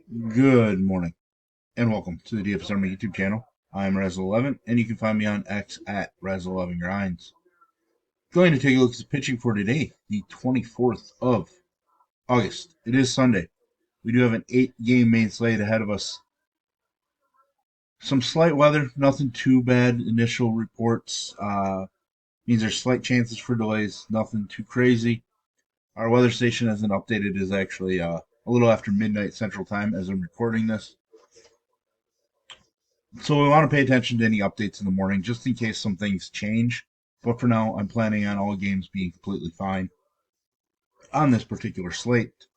Good morning, and welcome to the DFS Army YouTube channel. I'm Razzle11, and you can find me on X at Razzle11Grinds. Going to take a look at the pitching for today, the 24th of August. It is Sunday. We do have an 8-game main slate ahead of us. Some slight weather, nothing too bad. Initial reports means there's slight chances for delays, nothing too crazy. Our weather station hasn't updated, is actually a little after midnight Central Time as I'm recording this. So we want to pay attention to any updates in the morning just in case some things change. But for now, I'm planning on all games being completely fine on this particular slate.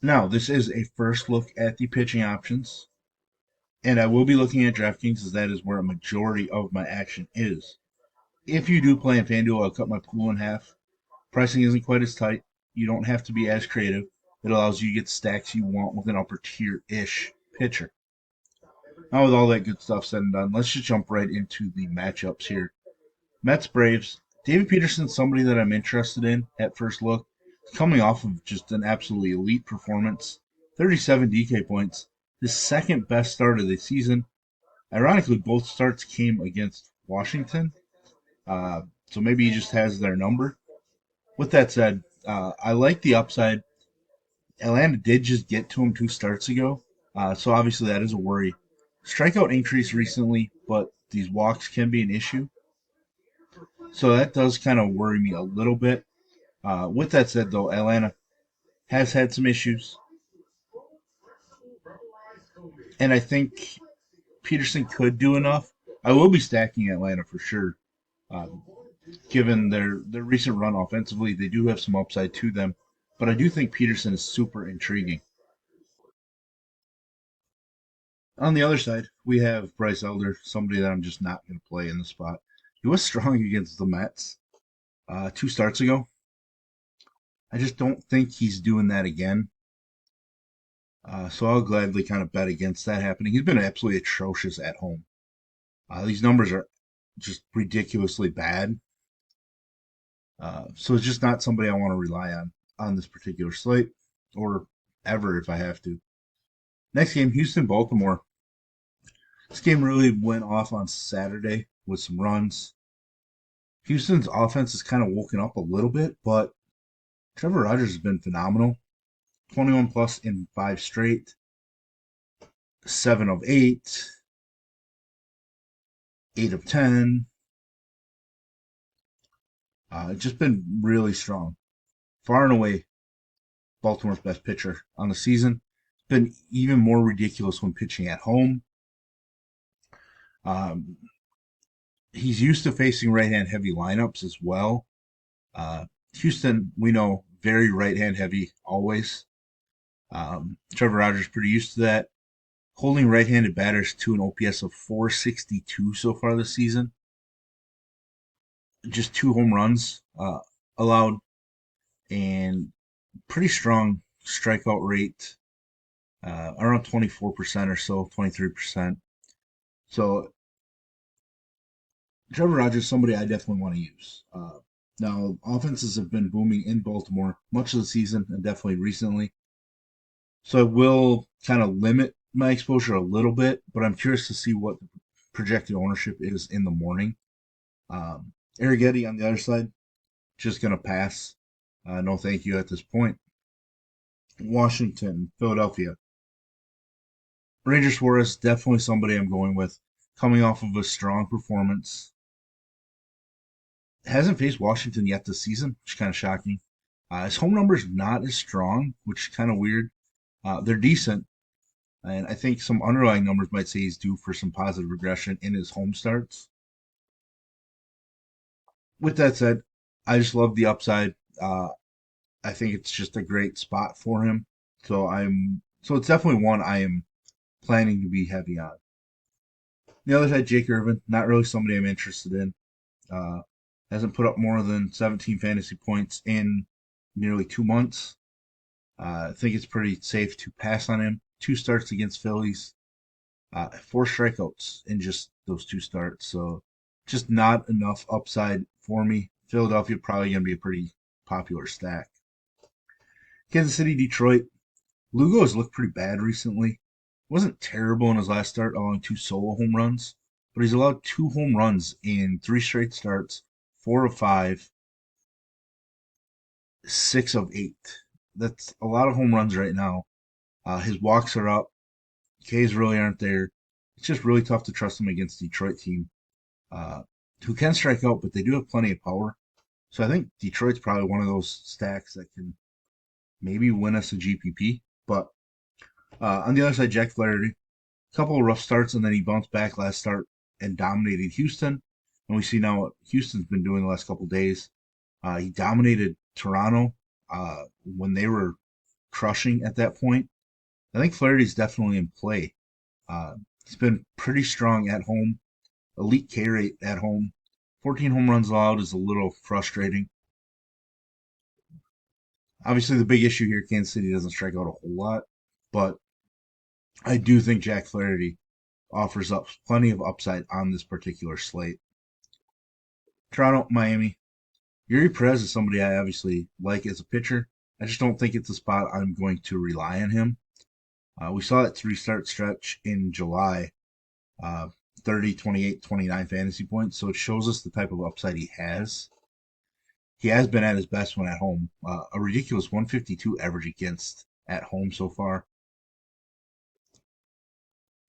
Now, this is a first look at the pitching options, and I will be looking at DraftKings as that is where a majority of my action is. If you do play in FanDuel, I'll cut my pool in half. Pricing isn't quite as tight. You don't have to be as creative. It allows you to get stacks you want with an upper tier-ish pitcher. Now, with all that good stuff said and done, let's just jump right into the matchups here. Mets Braves. David Peterson's somebody that I'm interested in at first look. Coming off of just an absolutely elite performance, 37 DK points, his second best start of the season. Ironically, both starts came against Washington, so maybe he just has their number. With that said, I like the upside. Atlanta did just get to him 2 starts ago, so obviously that is a worry. Strikeout increase recently, but these walks can be an issue. So that does kind of worry me a little bit. With that said, though, Atlanta has had some issues, and I think Peterson could do enough. I will be stacking Atlanta for sure, um, given their recent run offensively. They do have some upside to them, but I do think Peterson is super intriguing. On the other side, we have Bryce Elder, somebody that I'm just not going to play in the spot. He was strong against the Mets 2 starts ago. I just don't think he's doing that again. So I'll gladly kind of bet against that happening. He's been absolutely atrocious at home. These numbers are just ridiculously bad. So it's just not somebody I want to rely on this particular slate or ever if I have to. Next game, Houston Baltimore. This game really went off on Saturday with some runs. Houston's offense has kind of woken up a little bit, but Trevor Rogers has been phenomenal. 21 plus in 5 straight, 7 of 8, 8 of 10. Just been really strong. Far and away, Baltimore's best pitcher on the season. Been even more ridiculous when pitching at home. Um, he's used to facing right hand heavy lineups as well. Houston, we know, very right hand heavy always. Trevor Rogers pretty used to that. Holding right handed batters to an OPS of 462 so far this season. Just 2 home runs allowed, and pretty strong strikeout rate, around 24% or so, 23%. So Trevor Rogers is somebody I definitely want to use. Now, offenses have been booming in Baltimore much of the season and definitely recently. So I will kind of limit my exposure a little bit, but I'm curious to see what the projected ownership is in the morning. Arrighetti on the other side, just going to pass. No thank you at this point. Washington, Philadelphia. Ranger Suarez, definitely somebody I'm going with. Coming off of a strong performance. Hasn't faced Washington yet this season, which is kind of shocking. His home number is not as strong, which is kind of weird. They're decent, and I think some underlying numbers might say he's due for some positive regression in his home starts. With that said, I just love the upside. I think it's just a great spot for him. So it's definitely one I am planning to be heavy on. The other side, Jake Irvin, not really somebody I'm interested in. Uh, hasn't put up more than 17 fantasy points in nearly 2 months. I think it's pretty safe to pass on him. 2 starts against Phillies, 4 strikeouts in just those 2 starts. So just not enough upside for me. Philadelphia probably going to be a pretty popular stack. Kansas City, Detroit. Lugo has looked pretty bad recently. Wasn't terrible in his last start, allowing two solo home runs, but he's allowed two home runs in three straight starts, four of five, six of eight. That's a lot of home runs right now. His walks are up. Ks really aren't there. It's just really tough to trust him against Detroit team, uh, who can strike out, but they do have plenty of power. So I think Detroit's probably one of those stacks that can maybe win us a GPP. But on the other side, Jack Flaherty, a couple of rough starts, and then he bounced back last start and dominated Houston. And we see now what Houston's been doing the last couple of days. He dominated Toronto when they were crushing at that point. I think Flaherty's definitely in play. He's been pretty strong at home, elite K rate at home. 14 home runs allowed is a little frustrating. Obviously, the big issue here, Kansas City doesn't strike out a whole lot, but I do think Jack Flaherty offers up plenty of upside on this particular slate. Toronto, Miami. Yuri Perez is somebody I obviously like as a pitcher. I just don't think it's a spot I'm going to rely on him. We saw that three start stretch in July, uh, 30, 28, 29 fantasy points. So it shows us the type of upside he has. He has been at his best when at home. A ridiculous 152 average against at home so far.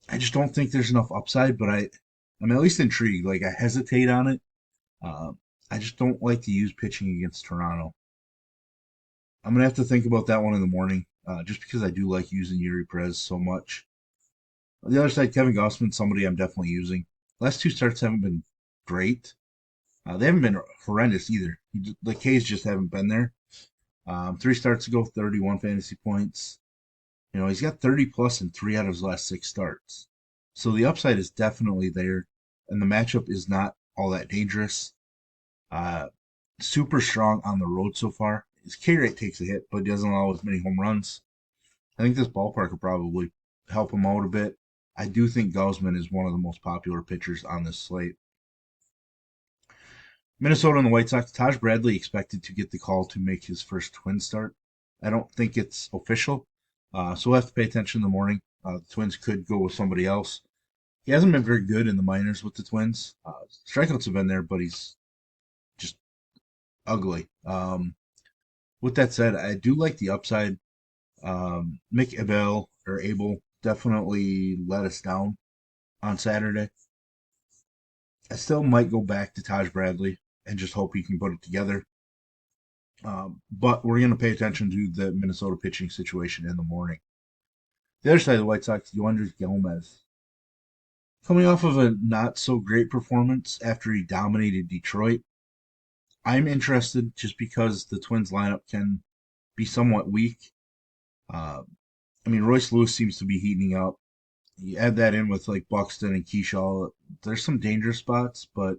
I just don't think there's enough upside, but I'm at least intrigued. Like I hesitate on it. Uh, I just don't like to use pitching against Toronto. I'm gonna have to think about that one in the morning, just because I do like using Yuri Perez so much. On the other side, Kevin Gossman, somebody I'm definitely using. Last two starts haven't been great. They haven't been horrendous either. The K's just haven't been there. Three starts ago, 31 fantasy points. He's got 30 plus in three out of his last six starts. So the upside is definitely there, and the matchup is not all that dangerous. Uh, Super strong on the road so far. His K rate takes a hit, but he doesn't allow as many home runs. I think this ballpark will probably help him out a bit. I do think Gausman is one of the most popular pitchers on this slate. Minnesota and the White Sox, Taj Bradley expected to get the call to make his first Twins start. I don't think it's official, so we'll have to pay attention in the morning. The Twins could go with somebody else. He hasn't been very good in the minors with the Twins. Strikeouts have been there, but he's just ugly. With that said, I do like the upside. Mick Abel definitely let us down on Saturday. I still might go back to Taj Bradley and just hope he can put it together. But we're going to pay attention to the Minnesota pitching situation in the morning. The other side of the White Sox, Yoendry Gomez. Coming off of a not so great performance after he dominated Detroit, I'm interested just because the Twins lineup can be somewhat weak. Uh, Royce Lewis seems to be heating up. You add that in with like Buxton and Keyshaw, there's some danger spots, but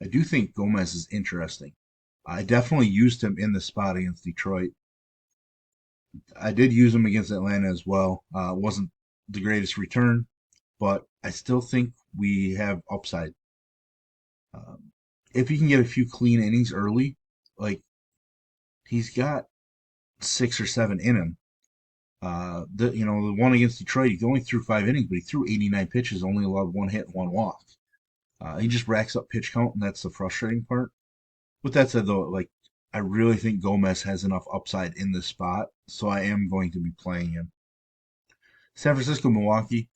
I do think Gomez is interesting. I definitely used him in the spot against Detroit. I did use him against Atlanta as well. Wasn't the greatest return, but I still think we have upside. Um, if he can get a few clean innings early, like he's got six or seven in him. The one against Detroit, he only threw five innings, but he threw 89 pitches, only allowed one hit, one walk. He just racks up pitch count, and that's the frustrating part. With that said, though, like I really think Gomez has enough upside in this spot, so I am going to be playing him. San Francisco, Milwaukee,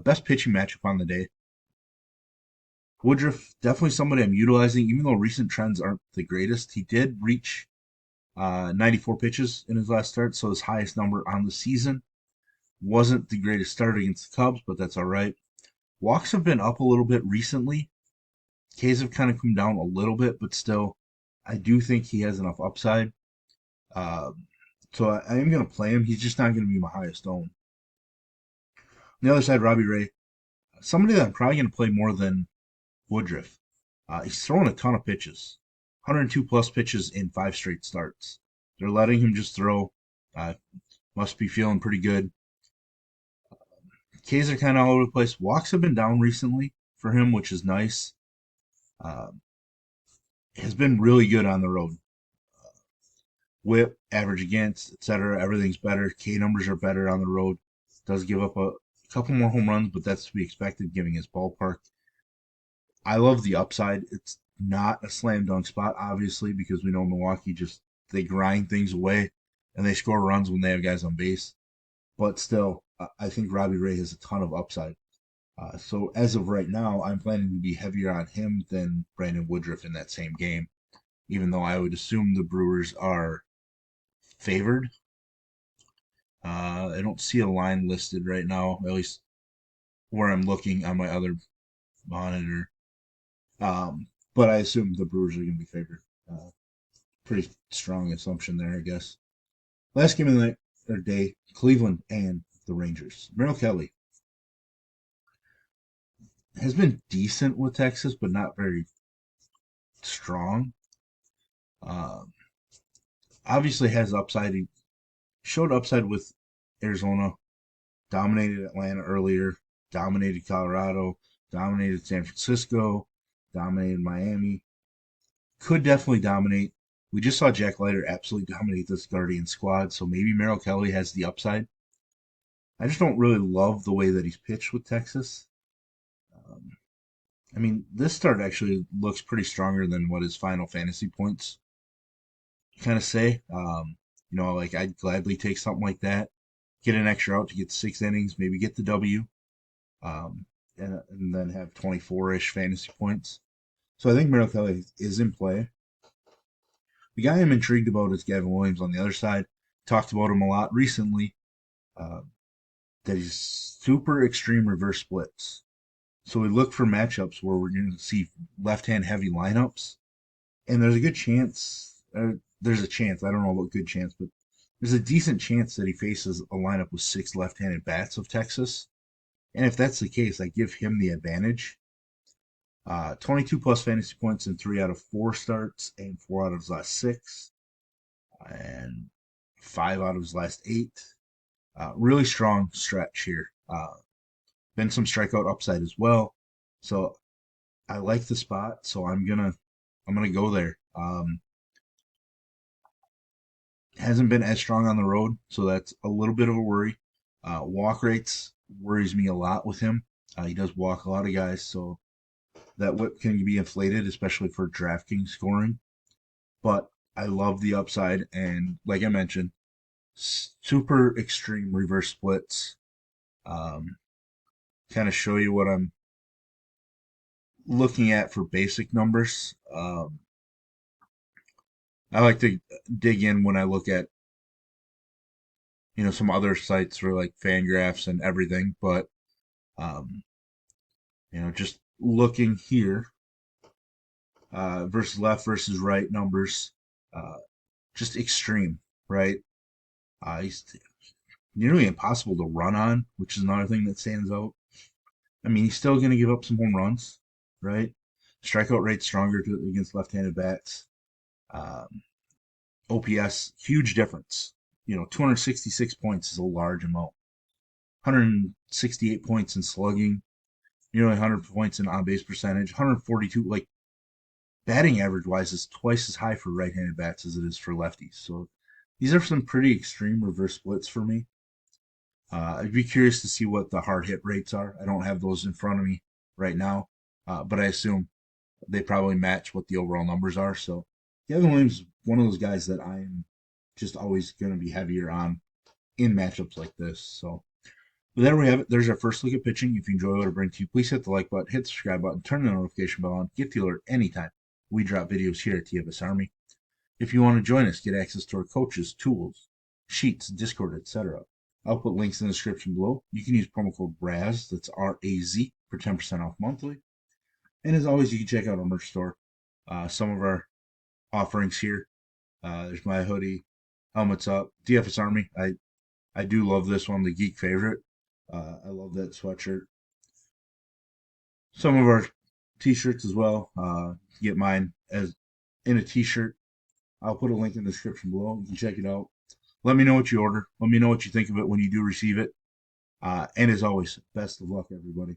best pitching matchup on the day. Woodruff, definitely somebody I'm utilizing, even though recent trends aren't the greatest. He did reach 94 pitches in his last start, so his highest number on the season. Wasn't the greatest start against the Cubs, but that's all right. Walks have been up a little bit recently. Ks have kind of come down a little bit, but still, I do think he has enough upside. Uh, so I am going to play him. He's just not going to be my highest own. On the other side, Robbie Ray, somebody that I'm probably going to play more than Woodruff. He's throwing a ton of pitches, 102 plus pitches in five straight starts. They're letting him just throw. Must be feeling pretty good. Ks are kind of all over the place. Walks have been down recently for him, which is nice. Uh, has been really good on the road. whip, average against, etc. Everything's better. K numbers are better on the road. Does give up a couple more home runs, but that's to be expected given his ballpark. I love the upside. It's not a slam dunk spot, obviously, because we know Milwaukee just they grind things away and they score runs when they have guys on base. But still, I think Robbie Ray has a ton of upside. So as of right now, I'm planning to be heavier on him than Brandon Woodruff in that same game, even though I would assume the Brewers are favored. I don't see a line listed right now, at least where I'm looking on my other monitor. But I assume the Brewers are going to be favored. Pretty strong assumption there, I guess. Last game of the night or day, Cleveland and the Rangers. Merrill Kelly has been decent with Texas, but not very strong. Uh, Obviously has upside. He showed upside with Arizona, dominated Atlanta earlier, dominated Colorado, dominated San Francisco, dominated Miami. Could definitely dominate. We just saw Jack Leiter absolutely dominate this Guardian squad, so maybe Merrill Kelly has the upside. I just don't really love the way that he's pitched with Texas. Um, I mean, this start actually looks pretty stronger than what his final fantasy points kind of say. Like I'd gladly take something like that, get an extra out to get 6 innings, maybe get the W, um, and then have 24-ish fantasy points. So I think Merrill Kelly is in play. The guy I'm intrigued about is Gavin Williams on the other side. Talked about him a lot recently. Uh, that he's super extreme reverse splits. So we look for matchups where we're going to see left-hand heavy lineups, and there's a good chance. There's a chance. I don't know about good chance, but there's a decent chance that he faces a lineup with 6 left-handed bats of Texas. And if that's the case, I give him the advantage. 22 plus fantasy points in 3 out of 4 starts, and 4 out of his last 6, and 5 out of his last 8. Really strong stretch here. Been some strikeout upside as well. So I like the spot. So I'm gonna go there. Hasn't been as strong on the road, so that's a little bit of a worry. Walk rates worries me a lot with him. He does walk a lot of guys, so that whip can be inflated, especially for DraftKings scoring. But I love the upside, and like I mentioned, super extreme reverse splits. Um, Kind of show you what I'm looking at for basic numbers. I like to dig in when I look at some other sites for like Fangraphs and everything, but um, just looking here, versus left versus right numbers, uh, just extreme, right? He's nearly impossible to run on, which is another thing that stands out. I mean, he's still going to give up some home runs, right? Strikeout rate stronger against left-handed bats. Um, OPS, huge difference. 266 points is a large amount. 168 points in slugging, nearly 100 points in on base percentage, 142. Like batting average wise is twice as high for right-handed bats as it is for lefties. So these are some pretty extreme reverse splits for me. I'd be curious to see what the hard hit rates are. I don't have those in front of me right now, but I assume they probably match what the overall numbers are. So Gavin Williams is one of those guys that I'm just always going to be heavier on in matchups like this. So there we have it. There's our first look at pitching. If you enjoy what I bring to you, please hit the like button, hit the subscribe button, turn the notification bell on, get the alert anytime we drop videos here at TFS Army. If you want to join us, get access to our coaches, tools, sheets, Discord, etc. I'll put links in the description below. You can use promo code RAZ, that's R-A-Z, for 10% off monthly. And as always, you can check out our merch store. Some of our offerings here. There's my hoodie, helmets up, DFS Army. I do love this one, the geek favorite. I love that sweatshirt. Some of our t-shirts as well. Get mine as in a t-shirt. I'll put a link in the description below. You can check it out. Let me know what you order. Let me know what you think of it when you do receive it. And as always, best of luck, everybody.